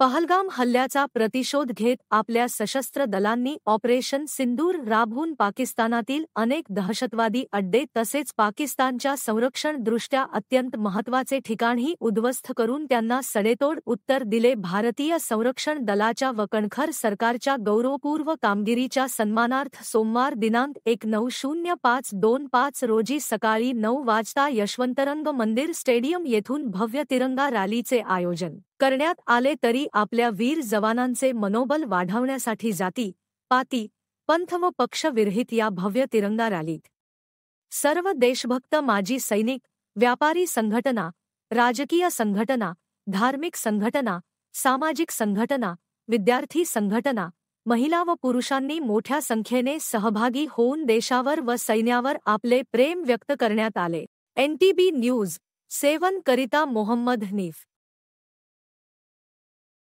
पहलगाम हल्ल्याचा प्रतिशोध घेत आपल्या सशस्त्र दलांनी ऑपरेशन सिंदूर राबवून पाकिस्तानातील अनेक दहशतवादी अड्डे तसेच पाकिस्तानच्या संरक्षणदृष्ट्या अत्यंत महत्त्वाचे ठिकाणही उद्ध्वस्त करून त्यांना सडेतोड उत्तर दिले. भारतीय संरक्षण दलाच्या व कणखर सरकारच्या गौरवपूर्व कामगिरीच्या सन्मानार्थ सोमवार दिनांक 1/9/0525 रोजी सकाळी 9 वाजता यशवंतरंग मंदिर स्टेडियम येथून भव्य तिरंगा रॅलीचे आयोजन करण्यात आले. तरी आपल्या वीर जवानांचे मनोबल वाढवण्यासाठी जाती, पाती, पंथ व पक्षविरहित या भव्य तिरंगा रॅलीत सर्व देशभक्त माजी सैनिक, व्यापारी संघटना, राजकीय संघटना, धार्मिक संघटना, सामाजिक संघटना, विद्यार्थी संघटना, महिला व पुरुषांनी मोठ्या संख्येने सहभागी होऊन देशावर व सैन्यावर आपले प्रेम व्यक्त करण्यात आले. NTB न्यूज 7 करिता मोहम्मद हनीफ.